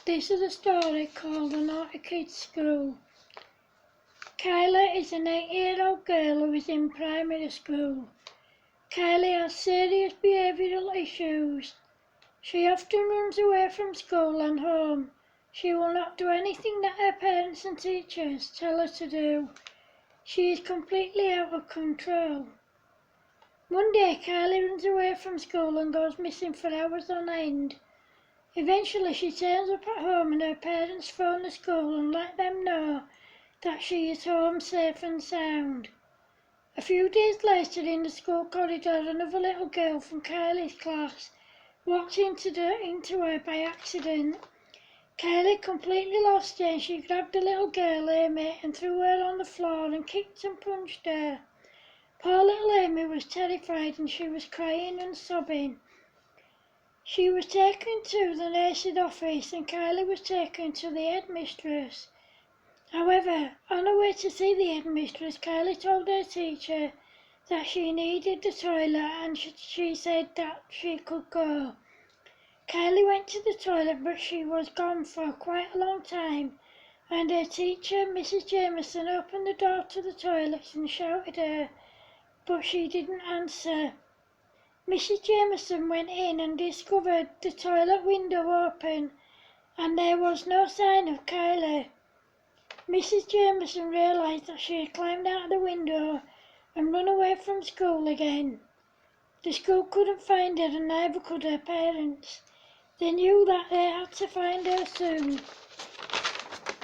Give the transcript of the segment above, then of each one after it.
This is a story called The Naughty Kids School. Kylie is an 8-year-old girl who is in primary school. Kylie has serious behavioural issues. She often runs away from school and home. She will not do anything that her parents and teachers tell her to do. She is completely out of control. One day, Kylie runs away from school and goes missing for hours on end. Eventually she turns up at home and her parents phone the school and let them know that she is home safe and sound. A few days later in the school corridor, another little girl from Kylie's class walked into her by accident. Kylie completely lost it and she grabbed the little girl, Amy, and threw her on the floor and kicked and punched her. Poor little Amy was terrified and she was crying and sobbing. She was taken to the nurse's office and Kylie was taken to the headmistress. However, on her way to see the headmistress, Kylie told her teacher that she needed the toilet and she said that she could go. Kylie went to the toilet but she was gone for quite a long time and her teacher, Mrs. Jameson, opened the door to the toilet and shouted at her, but she didn't answer. Mrs. Jameson went in and discovered the toilet window open and there was no sign of Kylie. Mrs. Jameson realised that she had climbed out of the window and run away from school again. The school couldn't find her and neither could her parents. They knew that they had to find her soon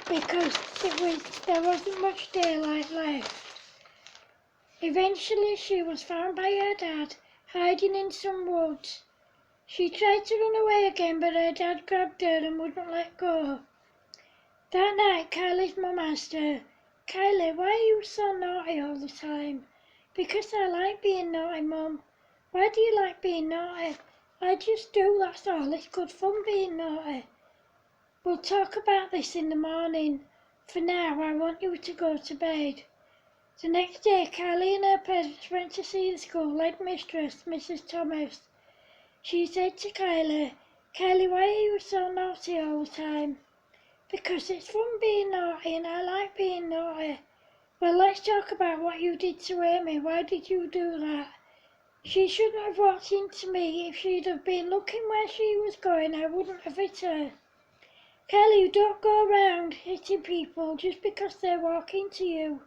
because there wasn't much daylight left. Eventually she was found by her dad, hiding in some woods. She tried to run away again but her dad grabbed her and wouldn't let go. That night Kylie's mum asked her, "Kylie, why are you so naughty all the time?" "Because I like being naughty, Mum." "Why do you like being naughty?" "I just do, that's all. It's good fun being naughty." "We'll talk about this in the morning. For now I want you to go to bed." The next day Kylie and her parents went to see the school headmistress, Mrs. Thomas. She said to Kylie, "Kylie, why are you so naughty all the time?" "Because it's fun being naughty and I like being naughty." "Well, let's talk about what you did to Amy. Why did you do that?" "She shouldn't have walked into me. If she'd have been looking where she was going, I wouldn't have hit her." "Kylie, you don't go around hitting people just because they're walking to you.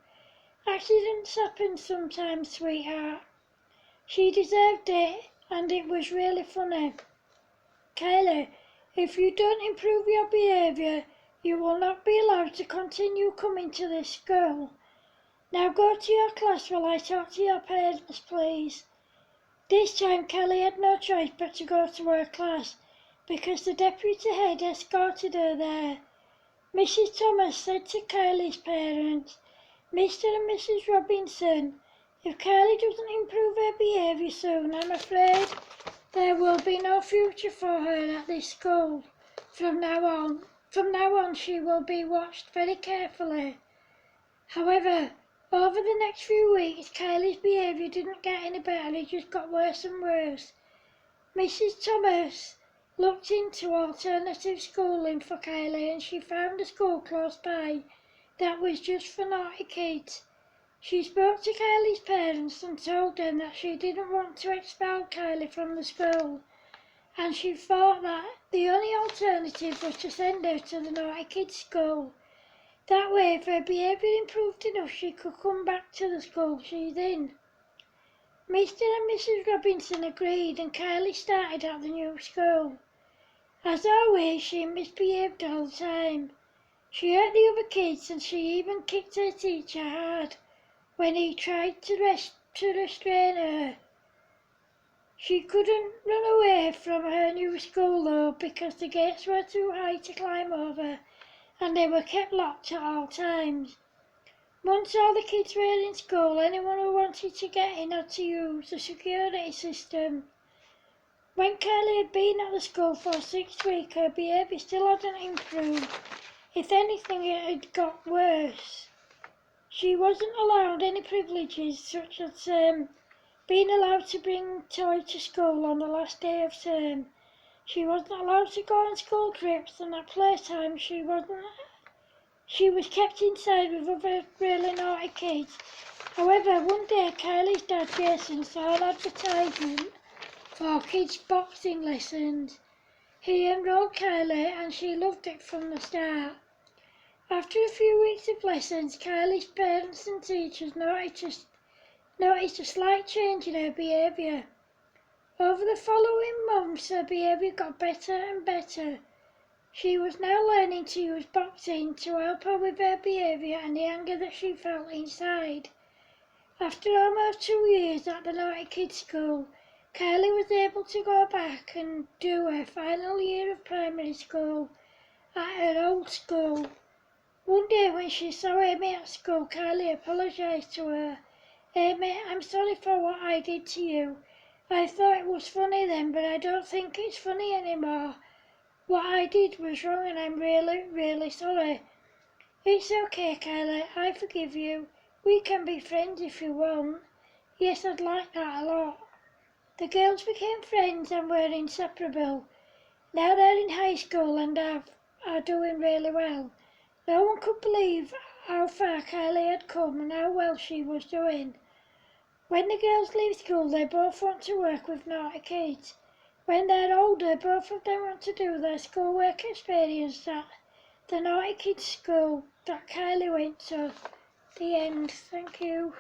Accidents happen sometimes, sweetheart." "She deserved it, and it was really funny." "Kylie, if you don't improve your behaviour, you will not be allowed to continue coming to this school. Now go to your class while I talk to your parents, please." This time Kylie had no choice but to go to her class, because the deputy head escorted her there. Mrs. Thomas said to Kylie's parents, "Mr. and Mrs. Robinson, if Kylie doesn't improve her behaviour soon, I'm afraid there will be no future for her at this school. From now on she will be watched very carefully." However, over the next few weeks Kylie's behaviour didn't get any better, it just got worse and worse. Mrs. Thomas looked into alternative schooling for Kylie and she found a school close by that was just for naughty kids. She spoke to Kylie's parents and told them that she didn't want to expel Kylie from the school, and she thought that the only alternative was to send her to the naughty kids school. That way, if her behaviour improved enough, she could come back to the school she's in. Mr. and Mrs. Robinson agreed and Kylie started at the new school. As always, she misbehaved all the time. She hurt the other kids and she even kicked her teacher hard when he tried to restrain her. She couldn't run away from her new school though because the gates were too high to climb over and they were kept locked at all times. Once all the kids were in school, anyone who wanted to get in had to use the security system. When Kylie had been at the school for 6 weeks, her behaviour still hadn't improved. If anything, it had got worse. She wasn't allowed any privileges, such as being allowed to bring toys to school on the last day of term, She wasn't allowed to go on school trips, and at playtime she was kept inside with other really naughty kids. However, one day Kylie's dad Jason saw an advertisement for kids' boxing lessons. He enrolled Kylie and she loved it from the start. After a few weeks of lessons, Kylie's parents and teachers noticed a slight change in her behaviour. Over the following months, her behaviour got better and better. She was now learning to use boxing to help her with her behaviour and the anger that she felt inside. After almost 2 years at the Naughty Kids School, Kylie was able to go back and do her final year of primary school at her old school. One day when she saw Amy at school, Kylie apologised to her. "Amy, I'm sorry for what I did to you. I thought it was funny then, but I don't think it's funny anymore. What I did was wrong and I'm really, really sorry." "It's okay, Kylie, I forgive you. We can be friends if you want." "Yes, I'd like that a lot." The girls became friends and were inseparable. Now they're in high school and are doing really well. No one could believe how far Kylie had come and how well she was doing. When the girls leave school, they both want to work with naughty kids. When they're older, both of them want to do their schoolwork experience at the Naughty Kids School that Kylie went to. The end. Thank you.